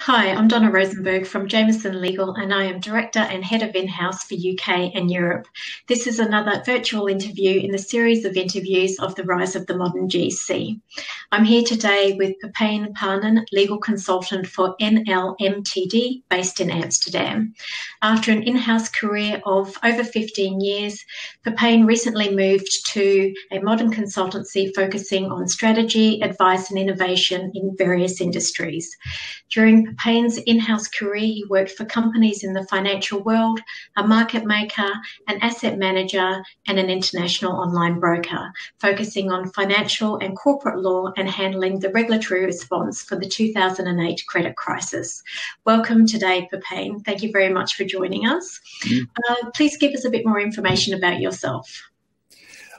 Hi, I'm Donna Rosenberg from Jameson Legal, and I am Director and Head of In-House for UK and Europe. This is another virtual interview in the series of interviews of the Rise of the Modern GC. I'm here today with Pepijn Paanen, Legal Consultant for NLMTD, based in Amsterdam. After an in-house career of over 15 years, Pepijn recently moved to a modern consultancy focusing on strategy, advice and innovation in various industries. During Pepijn's in-house career, he worked for companies in the financial world, a market maker, an asset manager, and an international online broker, focusing on financial and corporate law and handling the regulatory response for the 2008 credit crisis. Welcome today, Pepijn. Thank you very much for joining us. Please give us a bit more information about yourself.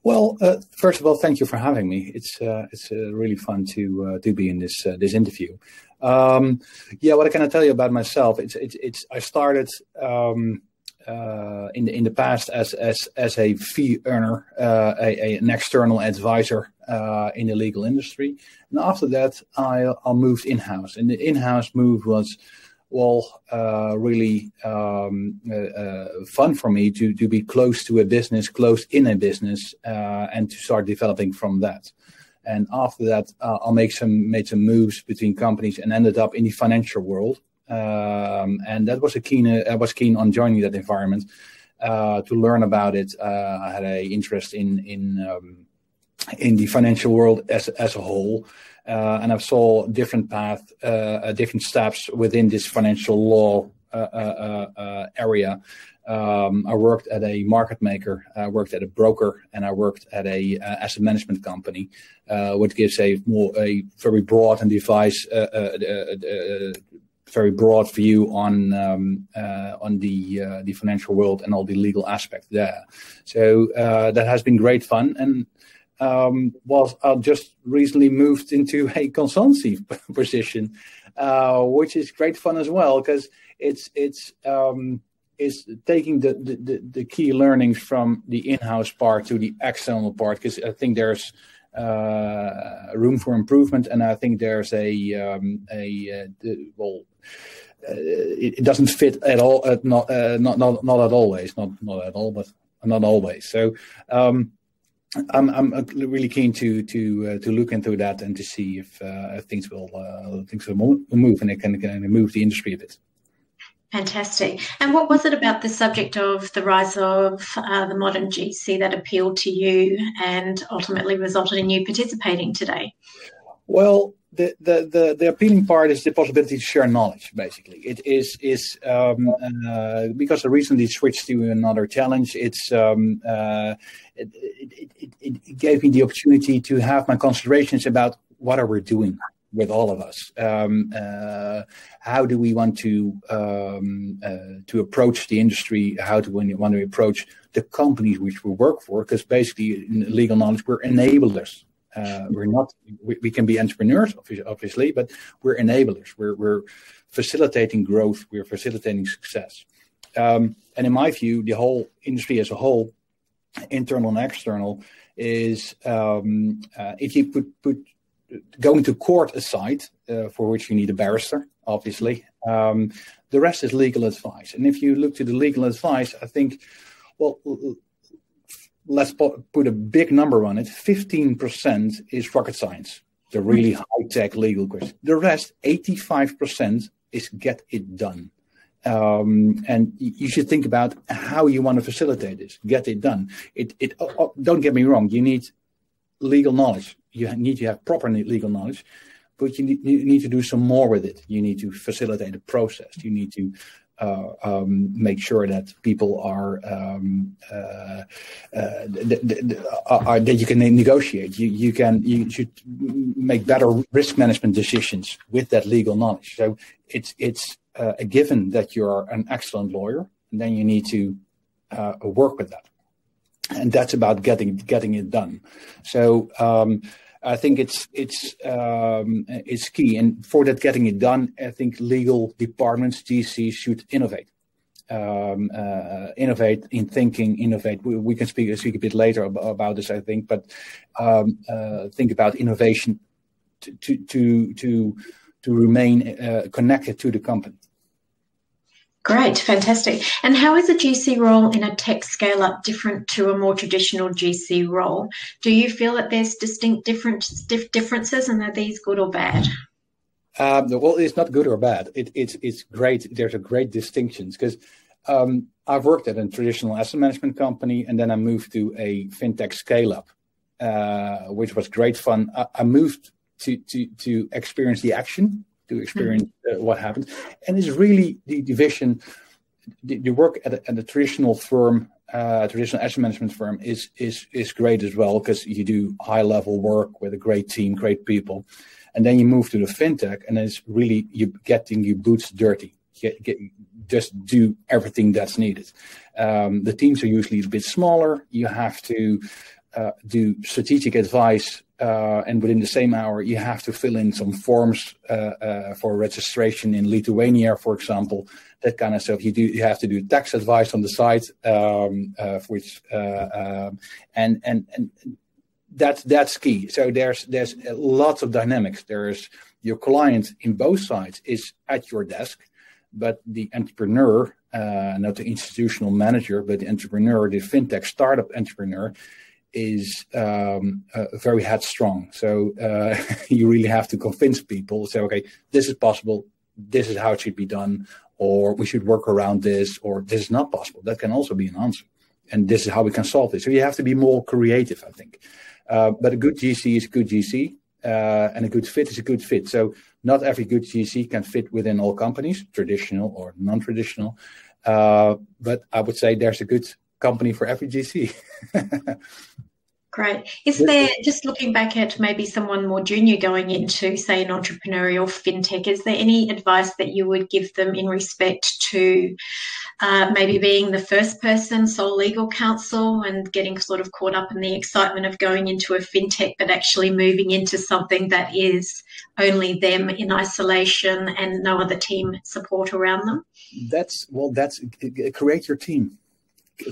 Well, first of all, thank you for having me. It's really fun to be in this interview. What can I tell you about myself? I started in the past as a fee earner, an external advisor in the legal industry, and after that I moved in-house. And the in-house move was really fun for me to be close to a business, close in a business, and to start developing from that. And after that, I made some moves between companies and ended up in the financial world. And that was I was keen on joining that environment to learn about it. I had an interest in the financial world as a whole. And I saw different paths, different steps within this financial law area. I worked at a market maker, I worked at a broker, and I worked at a asset management company, which gives a very broad and very broad view on the financial world and all the legal aspects there. So that has been great fun. And I just recently moved into a consultancy position, which is great fun as well, because it's taking the key learnings from the in-house part to the external part, because I think there's room for improvement, and I think there's it doesn't fit at all, not at all, but not always. So. I'm really keen to look into that and to see if things will move, and it can move the industry a bit. Fantastic. And what was it about the subject of the rise of the modern GC that appealed to you and ultimately resulted in you participating today? Well, the appealing part is the possibility to share knowledge. Basically, it is because I recently switched to another challenge. It gave me the opportunity to have my considerations about what are we doing with all of us. How do we want to approach the industry? How do we want to approach the companies which we work for? Because basically, in legal knowledge, we're enablers. We can be entrepreneurs, obviously, but we're enablers. We're facilitating growth. We're facilitating success. And in my view, the whole industry as a whole, internal and external, is if you put going to court aside, for which you need a barrister, obviously, the rest is legal advice. And if you look to the legal advice, I think, let's put a big number on it. 15% is rocket science, the really high-tech legal question. The rest, 85%, is get it done. And you should think about how you want to facilitate this, get it done. Don't get me wrong, you need legal knowledge. You need to have proper legal knowledge, but you need to do some more with it. You need to facilitate the process. You need to make sure that people are that you can negotiate. You should make better risk management decisions with that legal knowledge. So it's a given that you're an excellent lawyer, and then you need to work with that, and that's about getting it done. So I think it's key, and for that getting it done, I think legal departments, GCs, should innovate. Innovate in thinking, innovate. We can speak a bit later about this, I think, but think about innovation to remain connected to the company. Great, fantastic. And how is a GC role in a tech scale-up different to a more traditional GC role? Do you feel that there's distinct differences, and are these good or bad? Well, it's not good or bad. It's great. There's a great distinctions because I've worked at a traditional asset management company, and then I moved to a fintech scale-up, which was great fun. I moved to experience the action, to experience what happened, and it's really the division. The work at a traditional firm, traditional asset management firm, is great as well because you do high level work with a great team, great people, and then you move to the fintech, and it's really you getting your boots dirty. Just do everything that's needed. The teams are usually a bit smaller. You have to do strategic advice, and within the same hour, you have to fill in some forms for registration in Lithuania, for example. That kind of stuff. You have to do tax advice on the side, and that's key. So there's lots of dynamics. There's your client in both sides is at your desk, but the entrepreneur, not the institutional manager, but the entrepreneur, the fintech startup entrepreneur, is very headstrong. So you really have to convince people, say, okay, this is possible, this is how it should be done, or we should work around this, or this is not possible. That can also be an answer. And this is how we can solve this. So you have to be more creative, I think. But a good GC is a good GC, and a good fit is a good fit. So not every good GC can fit within all companies, traditional or non-traditional. But I would say there's a good company for every GC. Great. Is there, just looking back at maybe someone more junior going into, say, an entrepreneurial fintech, is there any advice that you would give them in respect to maybe being the first person, sole legal counsel, and getting sort of caught up in the excitement of going into a fintech, but actually moving into something that is only them in isolation and no other team support around them? That's create your team.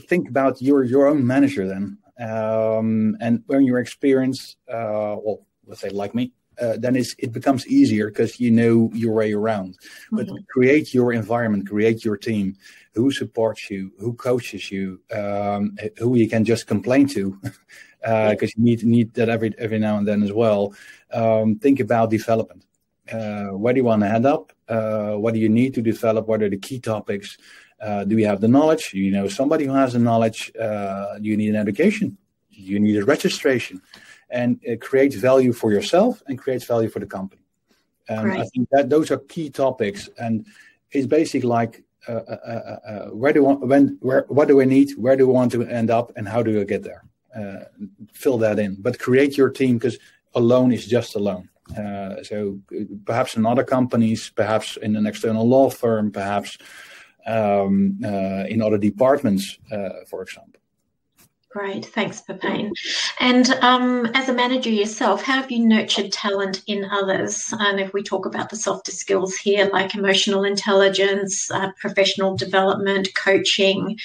Think about your own manager then. And when you're experienced, let's say like me, then it becomes easier because you know your way around. But create your environment, create your team, who supports you, who coaches you, who you can just complain to, because you need that every now and then as well. Think about development. Where do you want to head up? What do you need to develop? What are the key topics? Do you have the knowledge? You know somebody who has the knowledge. You need an education. You need a registration, and it creates value for yourself and creates value for the company. I think that those are key topics, and it's basically like what do I need? Where do I want to end up? And how do I get there? Fill that in, but create your team, because alone is just alone. So perhaps in other companies, perhaps in an external law firm, perhaps in other departments, for example. Great, thanks, Pepijn. And as a manager yourself, how have you nurtured talent in others? And if we talk about the softer skills here, like emotional intelligence, professional development, coaching,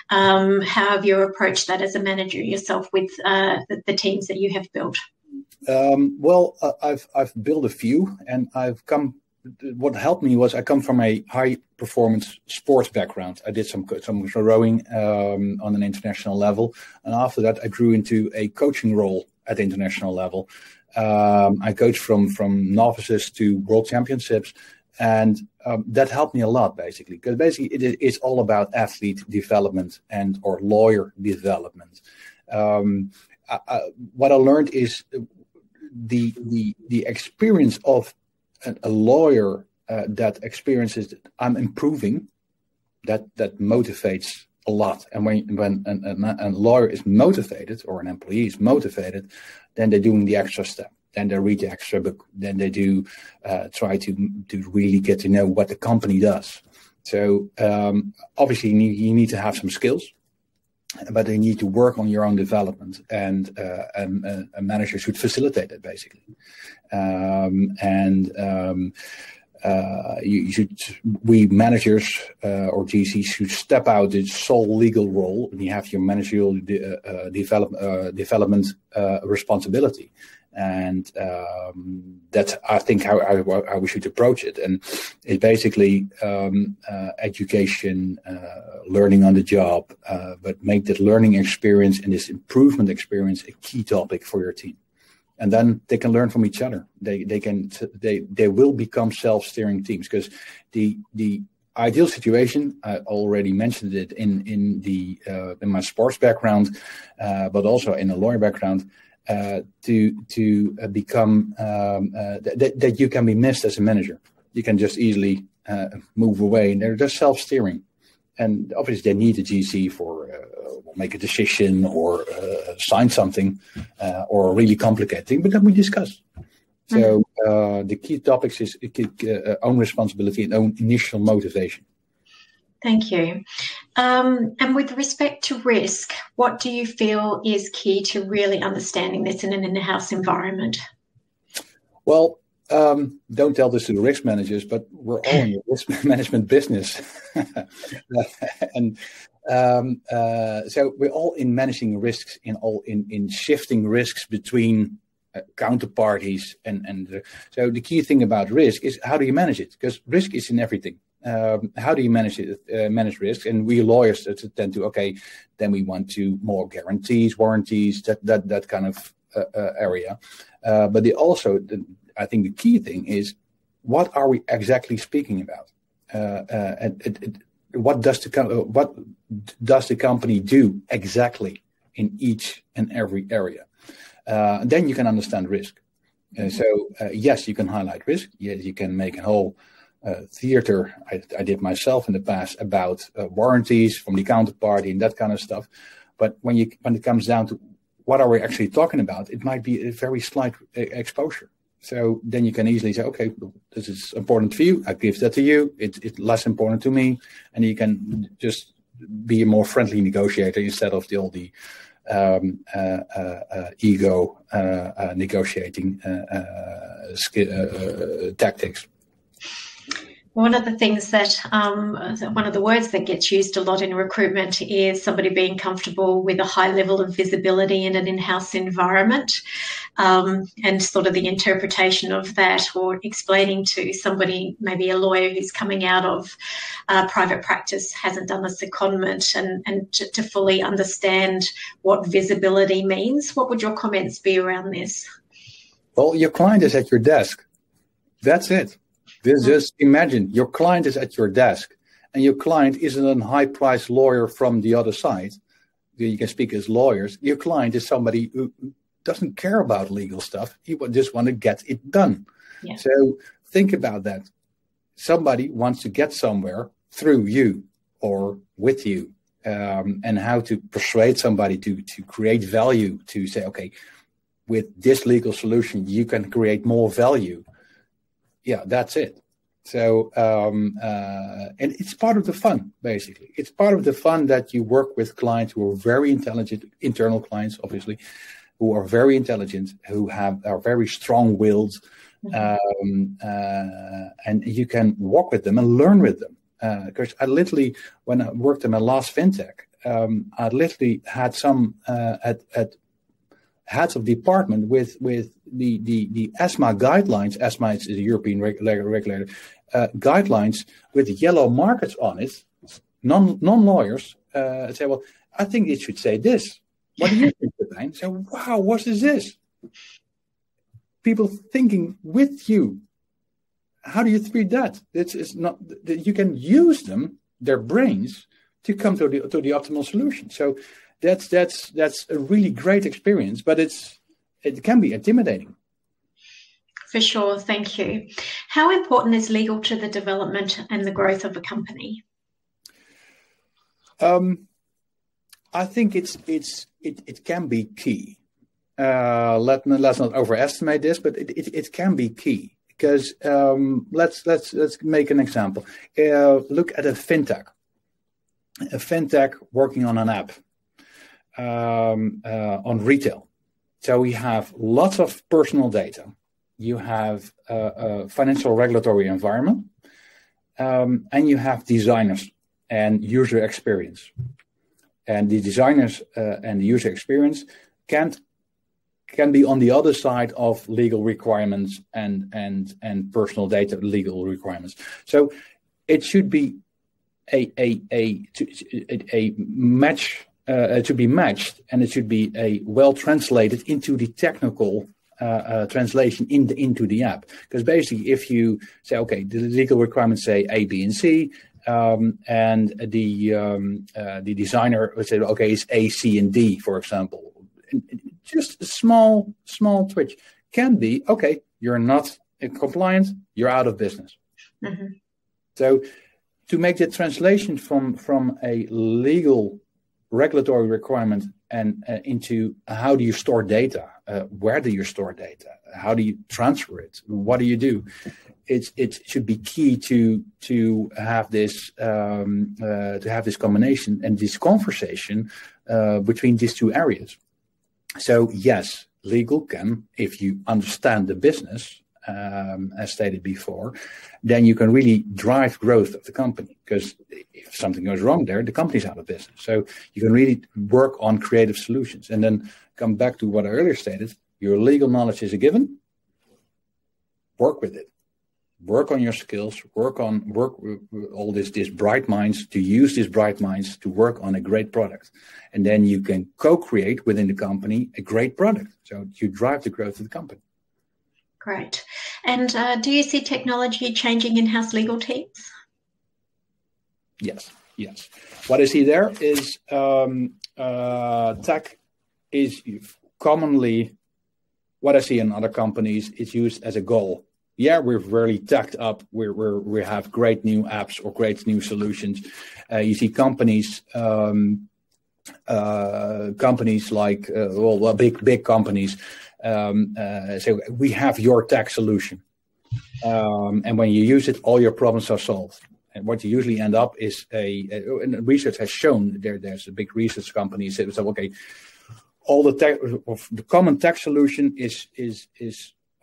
how have you approached that as a manager yourself with the teams that you have built? I've built a few, and what helped me was I come from a high performance sports background. I did some rowing on an international level, and after that I grew into a coaching role at the international level. I coached from novices to world championships, and that helped me a lot, basically, because it's all about athlete development and or lawyer development. What I learned is the experience of a lawyer that experiences that I'm improving, that motivates a lot. And when a lawyer is motivated, or an employee is motivated, then they're doing the extra step. Then they read the extra book. Then they do try to really get to know what the company does. So obviously you need to have some skills, but you need to work on your own development, and a manager should facilitate that, basically. We managers or GCs should step out the sole legal role, and you have your managerial development responsibility. And that's, I think, how we should approach it. And it's basically education, learning on the job, but make that learning experience and this improvement experience a key topic for your team. And then they can learn from each other. They will become self-steering teams, because the ideal situation, I already mentioned it in my sports background, but also in a lawyer background, to become that you can be missed as a manager. You can just easily move away, and they're just self-steering. And obviously, they need a GC for make a decision or sign something or really complicated thing. But then we discuss. So the key topics is own responsibility and own initial motivation. Thank you. And with respect to risk, what do you feel is key to really understanding this in an in-house environment? Well, don't tell this to the risk managers, but we're all in the risk management business. And so we're all in managing risks, in shifting risks between counterparties. So the key thing about risk is, how do you manage it? Because risk is in everything. How do you manage it? Manage risk, and we lawyers tend to, then we want to more guarantees, warranties, that kind of area. But I think the key thing is, what are we exactly speaking about? What does the company do exactly in each and every area? Then you can understand risk. Yes, you can highlight risk. Yes, you can make a whole theater. I did myself in the past about warranties from the counterparty and that kind of stuff. But when it comes down to what are we actually talking about, it might be a very slight exposure. So then you can easily say, okay, this is important for you. I give that to you. It's less important to me. And you can just be a more friendly negotiator instead of all the ego negotiating tactics. One of the things that, one of the words that gets used a lot in recruitment is somebody being comfortable with a high level of visibility in an in-house environment, and sort of the interpretation of that, or explaining to somebody, maybe a lawyer who's coming out of private practice, hasn't done a secondment, and to fully understand what visibility means. What would your comments be around this? Well, your client is at your desk. That's it. Just imagine your client is at your desk, and your client isn't a high-priced lawyer from the other side. You can speak as lawyers. Your client is somebody who doesn't care about legal stuff. He just want to get it done. Yeah. So think about that. Somebody wants to get somewhere through you or with you, and how to persuade somebody to create value, to say, okay, with this legal solution, you can create more value. Yeah, that's it. So, and it's part of the fun, basically. It's part of the fun that you work with clients who are very intelligent, internal clients, obviously, who are very intelligent, who are very strong-willed, and you can walk with them and learn with them. Because I literally, when I worked in my last fintech, I literally had some at heads of department with the ESMA guidelines. ESMA is the European regulator, guidelines with yellow markers on it. Non-lawyers say, well, I think it should say this. What do you think, Pepijn? So, wow, what is this? People thinking with you. How do you treat that? It's not. You can use them, their brains, to come to the optimal solution. So that's a really great experience, but it can be intimidating. For sure, thank you. How important is legal to the development and the growth of a company? I think it can be key. Let's not overestimate this, but it can be key, because let's make an example. Look at a fintech working on an app on retail. So we have lots of personal data. You have a financial regulatory environment, and you have designers and user experience. And the designers and the user experience can't can be on the other side of legal requirements and personal data legal requirements. So it should be a match to be matched, and it should be a well translated into the technical translation into the app. Because basically, if you say, okay, the legal requirements say A, B, and C, and the designer would say, okay, it's A, C, and D, for example. Just a small twitch can be, okay, you're not compliant, you're out of business. Mm-hmm. So to make the translation from a legal regulatory requirement and into how do you store data, where do you store data, how do you transfer it, what do you do? It should be key to have this combination and this conversation between these two areas. So yes, legal can, if you understand the business, as stated before, then you can really drive growth of the company. Because if something goes wrong there, the company's out of business. So you can really work on creative solutions. And then come back to what I earlier stated, your legal knowledge is a given. Work with it. Work on your skills, work with all these bright minds, to use these bright minds to work on a great product. And then you can co-create within the company a great product. So you drive the growth of the company. Great. And do you see technology changing in-house legal teams? Yes. What I see there is tech is commonly, what I see in other companies, is used as a goal. Yeah, we're very teched up. We have great new apps or great new solutions. You see companies like big companies say we have your tech solution, and when you use it, all your problems are solved. And what you usually end up is and research has shown there's a big research company said, so okay, all the tech of the common tech solution is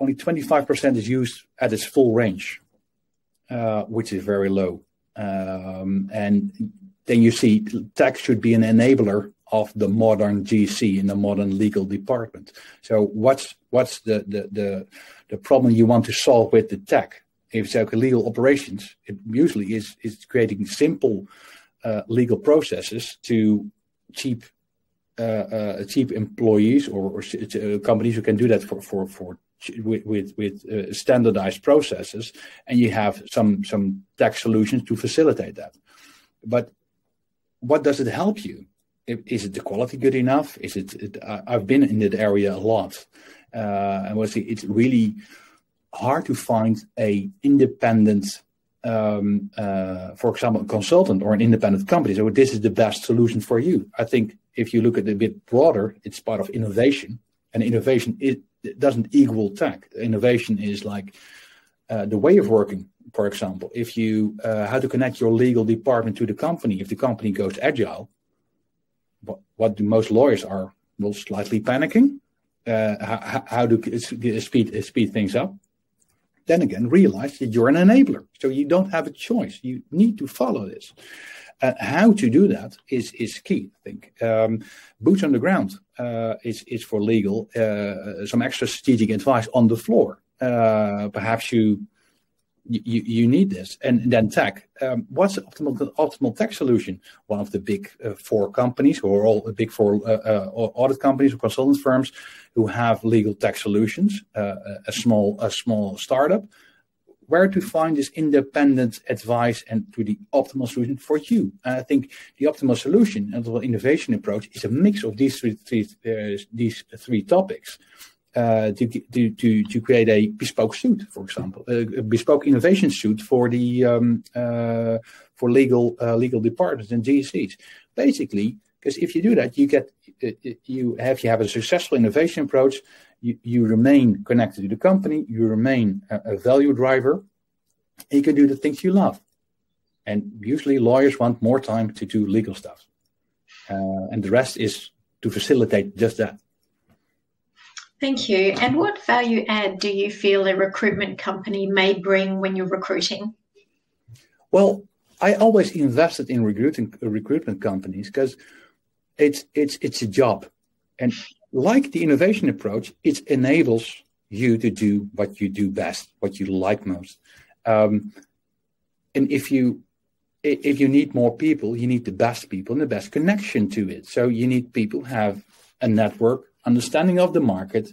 only 25% is used at its full range, which is very low. And then you see tech should be an enabler of the modern GC in the modern legal department. So what's the problem you want to solve with the tech? If it's like legal operations, it usually is creating simple legal processes to cheap employees or companies who can do that with standardized processes, and you have some tech solutions to facilitate that. But what does it help you? Is it the quality good enough? I've been in that area a lot, and it's really hard to find a independent, for example, a consultant or an independent company. So this is the best solution for you. I think if you look at it a bit broader, it's part of innovation, and innovation it doesn't equal tech. Innovation is like the way of working. For example, if you how to connect your legal department to the company. If the company goes agile, what do most lawyers are? Well, slightly panicking. How to speed things up. Then again, realize that you're an enabler, so you don't have a choice. You need to follow this. How to do that is key, I think. Boots on the ground is for legal. Some extra strategic advice on the floor. Perhaps you need this. And then tech. What's the optimal tech solution? One of the big four companies, who are all big four audit companies or consultant firms who have legal tech solutions, a small startup. Where to find this independent advice and to the optimal solution for you? And I think the optimal solution and the innovation approach is a mix of these three topics to create a bespoke suite, for example, a bespoke innovation suite for the for legal departments and GCs. Basically, because if you do that, you have a successful innovation approach. You remain connected to the company. You remain a value driver. And you can do the things you love. And usually lawyers want more time to do legal stuff. And the rest is to facilitate just that. Thank you. And what value add do you feel a recruitment company may bring when you're recruiting? Well, I always invested in recruitment companies because it's a job. And like the innovation approach, it enables you to do what you do best, what you like most. And if you need more people, you need the best people and the best connection to it. So you need people who have a network, understanding of the market,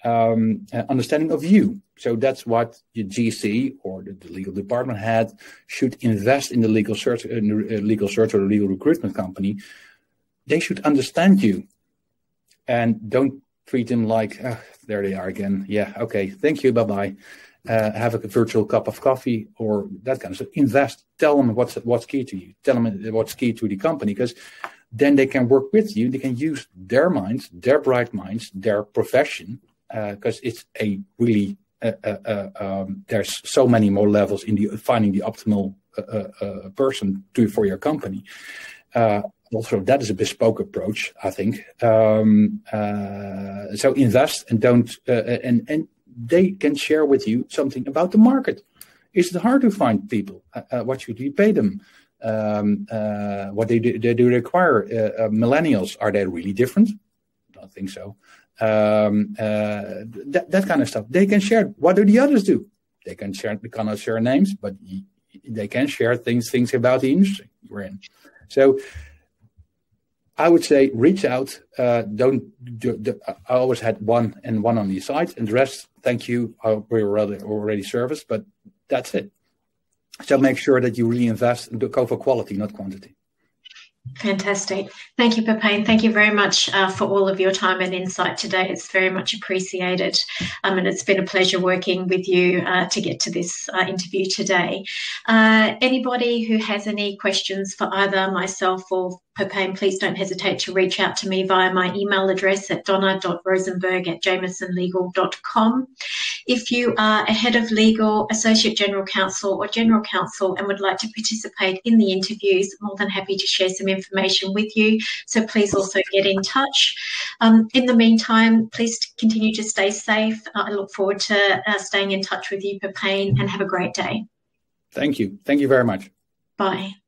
understanding of you. So that's what your GC or the legal department head should invest in the legal search or the legal recruitment company. They should understand you, and don't treat them like, oh, there they are again. Yeah, okay, thank you, bye-bye. Have a virtual cup of coffee or that kind of stuff. Invest. Tell them what's key to you. Tell them what's key to the company, because then they can work with you. They can use their minds, their bright minds, their profession, because it's a really there's so many more levels in the finding the optimal person for your company. Also, that is a bespoke approach, I think. So invest and don't, and they can share with you something about the market. Is it hard to find people? What should you pay them? What they do require? Millennials, are they really different? I don't think so. That kind of stuff. They can share. What do the others do? They cannot share names, but they can share things about the industry you're in. So I would say reach out. I always had one on the side, and the rest, thank you. We're already serviced, but that's it. So make sure that you really invest and go for quality, not quantity. Fantastic. Thank you, Pepijn. Thank you very much for all of your time and insight today. It's very much appreciated. And it's been a pleasure working with you to get to this interview today. Anybody who has any questions for either myself or Pepijn, please don't hesitate to reach out to me via my email address at donna.rosenberg@jamisonlegal.com. If you are a head of legal, associate general counsel or general counsel and would like to participate in the interviews, I'm more than happy to share some information with you. So please also get in touch. In the meantime, please continue to stay safe. I look forward to staying in touch with you, Pepijn, and have a great day. Thank you. Thank you very much. Bye.